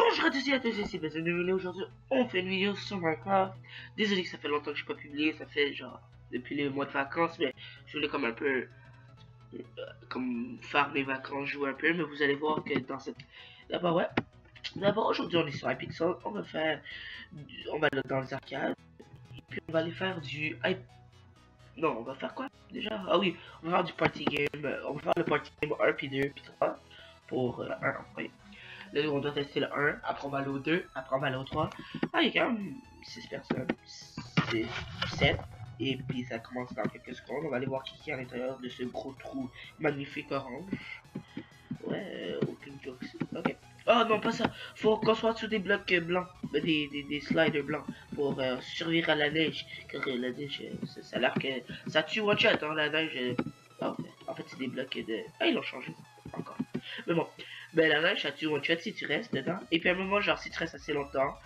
Bonjour à tous et à tous, ici Benzen de aujourd'hui on fait une vidéo sur Minecraft. Désolé que ça fait longtemps que je n'ai pas publié, ça fait genre depuis les mois de vacances, mais je voulais comme un peu comme faire mes vacances, jouer un peu, mais vous allez voir que dans cette... D'abord aujourd'hui on est sur iPixel, on va faire, on va aller dans les arcades, et puis on va aller faire du... Non, on va faire quoi déjà? Ah oui, on va faire du party game, on va faire le party game 1 puis 2 puis 3 pour 1, oui. Là, on doit tester le 1, après on va aller au 2, après on va aller au 3. Ah, il y a quand même 6 personnes, c'est 7. Et puis ça commence dans quelques secondes. On va aller voir qui est à l'intérieur de ce gros trou magnifique orange. Ouais, aucune joke. Ok. Oh non, pas ça. Faut qu'on soit sous des blocs blancs, des sliders blancs pour survivre à la neige. Car la neige, ça a l'air que ça tue one shot, hein, la neige. Oh, en fait, c'est des blocs de. Ah, ils l'ont changé encore. Mais bon, ben la neige, ça tue one shot si tu restes dedans. Et puis à un moment, genre, si tu restes assez longtemps,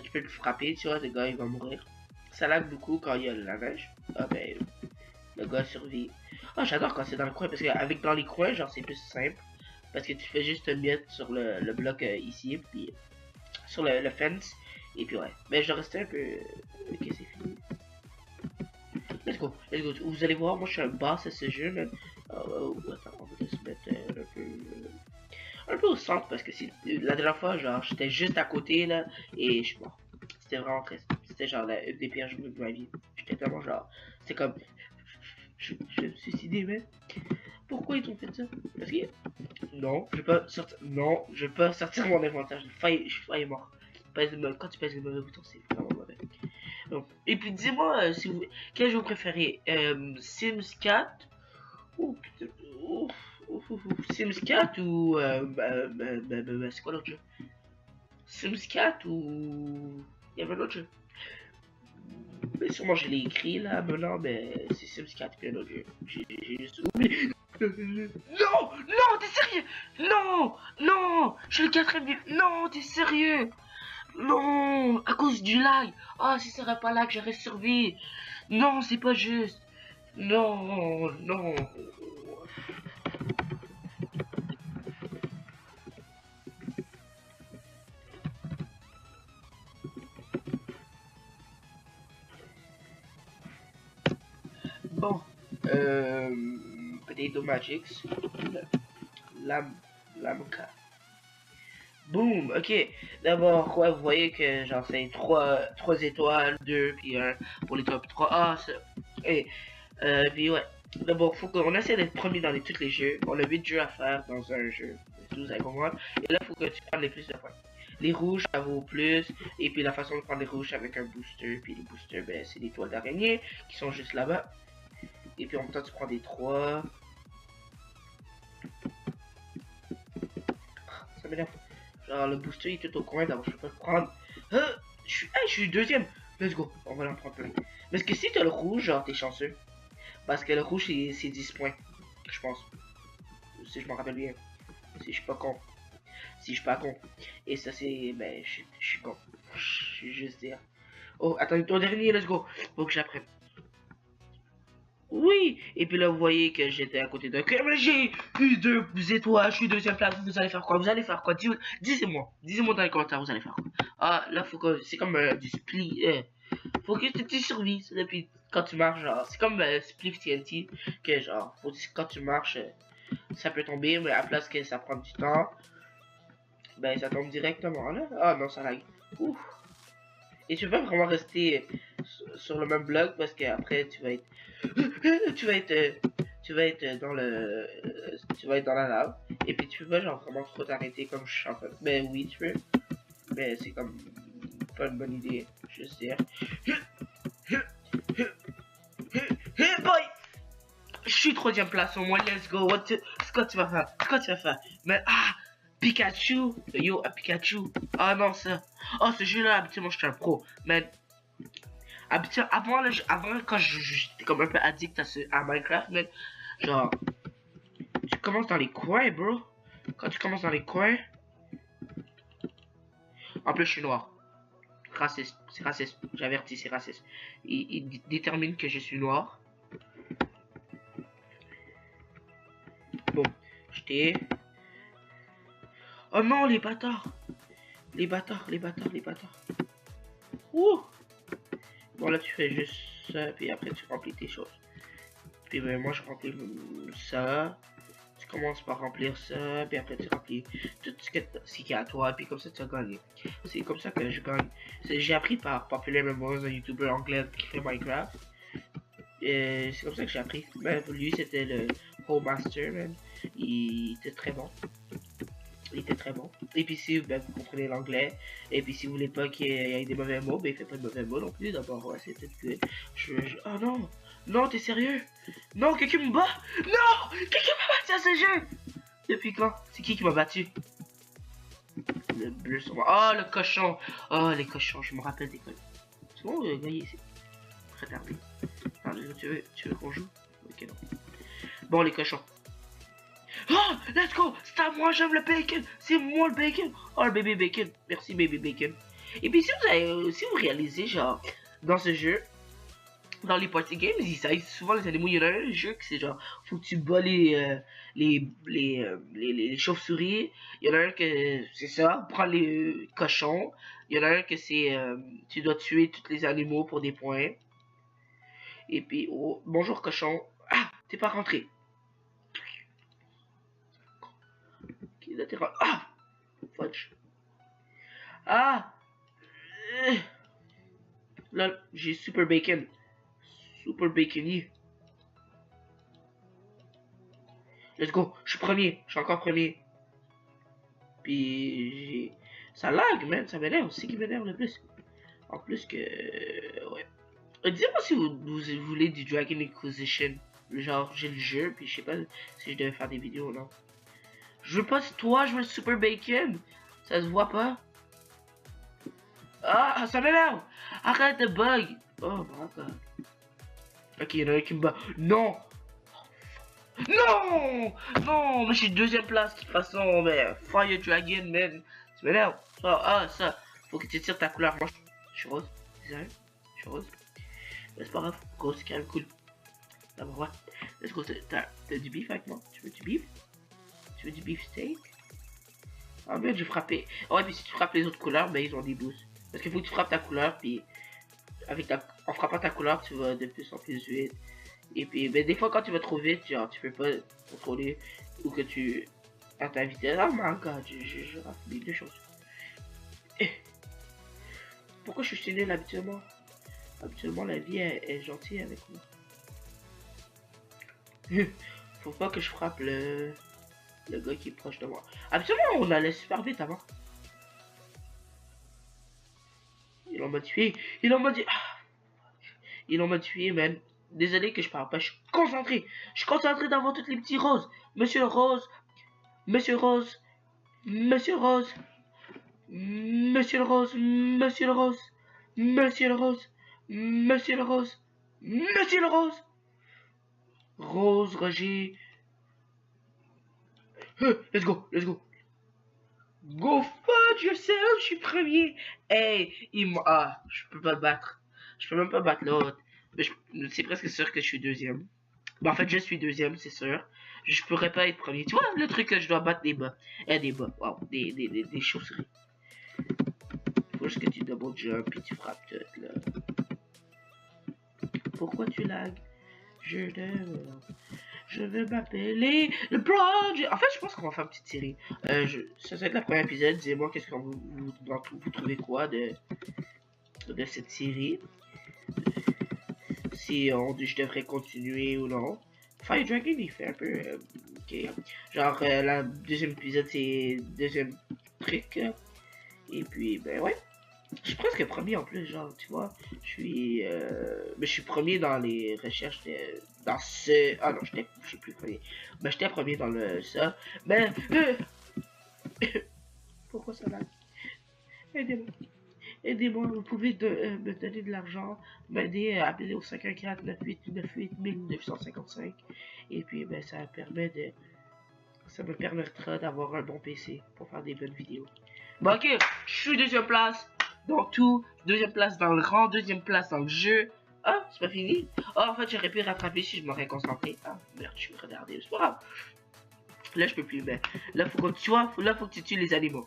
tu peux le frapper, tu vois, le gars il va mourir. Ça lag beaucoup quand il y a la neige. Ah ben, le gars survit. Ah, j'adore quand c'est dans le coin parce qu'avec dans les coins, genre, c'est plus simple. Parce que tu fais juste te mettre sur le bloc ici, puis sur le fence. Et puis ouais. Mais je restais un peu. Ok, c'est fini. Let's go, let's go. Vous allez voir, moi je suis un boss à ce jeu, mais. Attends, on va se mettre un peu au centre parce que la dernière fois, genre, j'étais juste à côté là et je suis mort. C'était vraiment triste. C'était genre une des pires journées de ma vie. J'étais tellement genre. C'est comme. Je vais me suicider, mais. Pourquoi ils t'ont fait ça? Parce que. Non, je vais pas sortir. Non, je vais pas sortir mon inventaire. Je suis failli mort. Quand tu pèses le mauvais bouton, c'est vraiment mauvais. Donc, et puis dis-moi si vous. Quel jeu vous préférez? Sims 4 ou. Sims 4 ou. C'est quoi l'autre jeu? Sims 4 ou. Il y avait un autre jeu. Mais sûrement je l'ai écrit là maintenant, mais c'est Sims 4 puis un autre jeu. J'ai juste oublié. Non! Non, t'es sérieux? Non! Non! Je suis le quatrième du... Non, t'es sérieux? Non! À cause du lag! Ah, si ça serait pas lag, j'aurais survécu! Non, c'est pas juste! Non! Non! Bon, Potato Magics, Lamka. Boum, ok. D'abord, ouais, vous voyez que genre c'est 3 étoiles, 2 puis 1 pour les top 3. Ah, ça. Et, puis ouais. D'abord, faut qu'on essaie d'être premier dans tous les jeux. On a 8 jeux à faire dans un jeu. 12 à comprendre. Et là, faut que tu prennes les plus de points. Les rouges, ça vaut plus. Et puis la façon de prendre les rouges, avec un booster. Puis les boosters, ben, c'est des toiles d'araignée qui sont juste là-bas. Et puis en même temps, tu prends des 3. Ça m'énerve. Genre, le booster il est tout au coin, d'abord je peux pas le prendre. Je suis deuxième. Let's go, on va l'en prendre plein. Parce que si t'as le rouge, genre, t'es chanceux. Parce que le rouge, c'est 10 points. Je pense. Si je m'en rappelle bien. Si je suis pas con. Si je suis pas con. Et ça, c'est. Ben, je suis con. Je suis juste dire. Oh, attends, ton dernier, let's go. Faut que j'apprenne. Oui, et puis là vous voyez que j'étais à côté d'un cœur, mais j'ai eu 2 étoiles, je suis deuxième place, vous allez faire quoi? Vous allez faire quoi? Disez-moi dans les commentaires, vous allez faire quoi? Ah, là faut que, c'est comme du split, faut que tu survives, puis quand tu marches, genre, c'est comme split TNT, que genre, faut que quand tu marches, ça peut tomber, mais à la place que ça prend du temps, ben ça tombe directement là. Ah non, ça lag. Ouf. Et tu peux pas vraiment rester sur le même bloc parce qu'après tu vas être tu vas être dans le tu vas être dans la lave et puis tu peux pas genre vraiment trop t'arrêter comme je suis en train. Ben oui tu peux, mais c'est comme pas une bonne idée, juste dire. Hey boy, je suis 3ème place au moins, let's go. C'est quoi tu vas faire? C'est quoi tu vas faire? Mais ah, Pikachu, yo, à Pikachu. Ah non ça. Oh ce jeu là habituellement je suis un pro, mais avant quand j'étais comme un peu addict à Minecraft, mais genre tu commences dans les coins, bro. Quand tu commences dans les coins, en plus je suis noir. Raciste, c'est raciste, j'avertis, c'est raciste. Il détermine que je suis noir. Bon, j'étais... Oh non, les bâtards. Les bâtards, les bâtards, les bâtards. Ouh. Bon, là, tu fais juste ça, puis après, tu remplis tes choses. Puis, ben, moi, je remplis ça. Tu commences par remplir ça, puis après, tu remplis tout ce qui est à toi, puis comme ça, tu vas gagner. C'est comme ça que je gagne. J'ai appris par Popular Memories, un YouTuber anglais qui fait Minecraft. C'est comme ça que j'ai appris. Ben, lui, c'était le Home Master, man. Il était très bon. Il était très bon. Et puis si ben, vous comprenez l'anglais, et puis si vous voulez pas qu'il y ait des mauvais mots, ben il fait pas de mauvais mots non plus. D'abord, ouais, c'est peut-être que oh non! Non, t'es sérieux? Non, quelqu'un me bat! Non! Quelqu'un m'a battu à ce jeu! Depuis quand? C'est qui m'a battu? Le bleu sur moi. Oh, le cochon! Oh, les cochons, je me rappelle des cochons. C'est bon, le gars, c'est retardé. Tu veux qu'on joue? Ok, non. Bon, les cochons. Oh, let's go! C'est à moi, j'aime le bacon! C'est moi le bacon! Oh, le bébé bacon! Merci, bébé bacon. Et puis, si vous réalisez, genre, dans ce jeu, dans les party games, ça aide souvent les animaux. Il y en a un jeu que c'est genre, faut que tu bats les chauves-souris. Il y en a un que c'est ça, prends les cochons. Il y en a un que c'est, tu dois tuer tous les animaux pour des points. Et puis, oh, bonjour cochon. Ah, t'es pas rentré. Ah! Fudge. Ah! Là, j'ai super bacon. Super bacony. Let's go. Je suis premier. Je suis encore premier. Puis, j'ai... Ça lag, man. Ça m'énerve. C'est qui m'énerve le plus. En plus que... Ouais. Dis-moi si vous voulez du Dragon Inquisition. Genre, j'ai le jeu, puis je sais pas si je devais faire des vidéos ou non. Je veux pas toi, je veux le super bacon. Ça se voit pas. Ah, ça m'énerve. Arrête de bug. Oh my god. Ok, il y en a un qui me bat. Non. Non. Non, mais je suis deuxième place de toute façon. Mais Fire Dragon, man. Ça m'énerve. Ah, ça. Faut que tu tires ta couleur. Moi, je suis rose. Désolé. Je suis rose. Mais c'est pas grave. Rose, c'est quand même cool. D'abord, ouais. Let's go. T'as du beef avec moi? Tu veux du beef? Tu veux du beef steak? Ah merde, j'ai frappé. Ouais, puis si tu frappes les autres couleurs, ben ils ont des boosts. Parce qu'il faut que tu frappes ta couleur, puis en frappant ta couleur, tu vas de plus en plus vite. Et puis, ben, des fois, quand tu vas trop vite, genre, tu peux pas contrôler ou que tu à ta vitesse. Oh my god, je rate les deux choses. Pourquoi je suis si nul habituellement? Habituellement, la vie est gentille avec moi. Faut pas que je frappe le gars qui est proche de moi. Absolument, on allait super vite avant. Il en m'a tué. Il en m'a tué. Il en m'a tué, man. Désolé que je parle pas. Je suis concentré. Je suis concentré d'avoir toutes les petits roses. Monsieur Rose. Monsieur Rose. Monsieur Rose. Monsieur le Rose. Monsieur le Rose. Monsieur le Rose. Monsieur le Rose. Monsieur le Rose. Rose, Roger. Let's go. Let's go. Go fuck yourself, je suis premier. Hey, je peux pas le battre. Je peux même pas battre l'autre. Mais c'est presque sûr que je suis deuxième. Bon, en fait, je suis deuxième, c'est sûr. Je pourrais pas être premier. Tu vois, le truc que je dois battre des bas. Des bas. Wow, des chauves-souris. Faut juste que tu double jump et tu frappes tout, là. Pourquoi tu lags? Je vais m'appeler le Project. En fait, je pense qu'on va faire une petite série. Ça va être le premier épisode. Dis-moi qu'est-ce que vous trouvez quoi de cette série. Si je devrais continuer ou non. Fire Dragon, il fait un peu... ok. Genre, la deuxième épisode, c'est deuxième truc. Et puis, ben ouais. Je suis presque premier en plus, genre, tu vois. Mais je suis premier dans les recherches dans ce... Ah non, je suis plus premier. Ben, j'étais premier dans ça. Mais... Pourquoi ça lag? Aidez-moi. Aidez-moi, vous pouvez me donner de l'argent, m'aider à appeler au 514-9898-1955. Et puis, ben, ça me permettra d'avoir un bon PC pour faire des bonnes vidéos. Bon, ok, je suis deuxième place dans tout, deuxième place dans le rang, deuxième place dans le jeu. Ah, c'est pas fini? Oh, en fait, j'aurais pu rattraper si je m'aurais concentré. Ah, merde, je suis retardé, c'est pas grave. Là, je peux plus, mais là, faut que tu tues les animaux.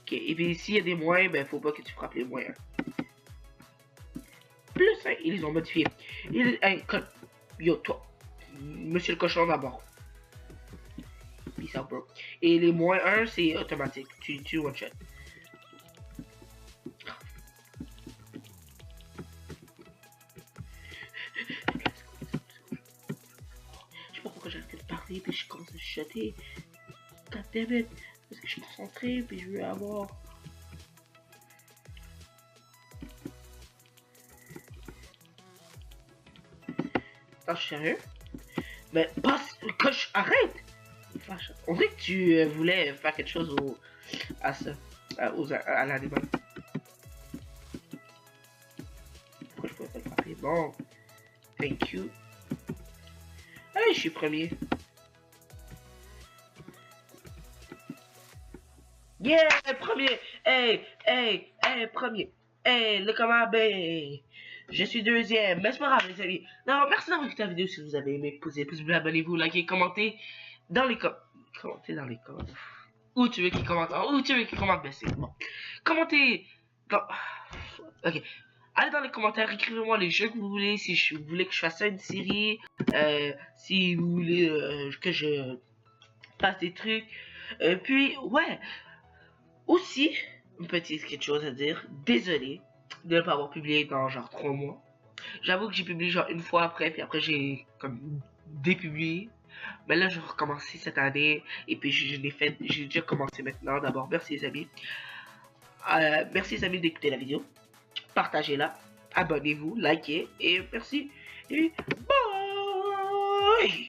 Ok, et puis s'il y a des moins, ben faut pas que tu frappes les moins 1. Plus 1, ils les ont modifiés. Yo, toi, monsieur le cochon d'abord. Peace out, bro. Et les moins 1, c'est automatique. Tu one shot. Je sais pas pourquoi j'arrête de parler, puis je commence à chuchoter. God damn it. Parce que je suis concentré, puis je veux avoir. Attends, je suis sérieux? Mais passe, coche, arrête! On dirait que tu voulais faire quelque chose à ça, à l'animal. Pourquoi je pourrais pas le frapper? Bon, thank you. Hey, je suis premier. Yeah, premier! Hey, hey, hey, premier! Hey, le comment, ben, je suis deuxième, mais c'est pas grave, les amis. Non, merci d'avoir écouté la vidéo. Si vous avez aimé, posez pouce bleu, abonnez-vous, likez, commentez dans les commentez dans les commentaires. Où tu veux qu'il commente, où tu veux qu'il commente, ben c'est bon. Commentez dans... Ok. Allez dans les commentaires, écrivez-moi les jeux que vous voulez, si vous voulez que je fasse une série, si vous voulez que je fasse des trucs. Puis, ouais. Aussi, une petite quelque chose à dire. Désolé de ne pas avoir publié dans genre 3 mois. J'avoue que j'ai publié genre une fois après, puis après j'ai comme dépublié. Mais là, je vais recommencer cette année. Et puis, j'ai déjà commencé maintenant. D'abord, merci les amis. Merci les amis d'écouter la vidéo. Partagez-la. Abonnez-vous, likez. Et merci. Et bye!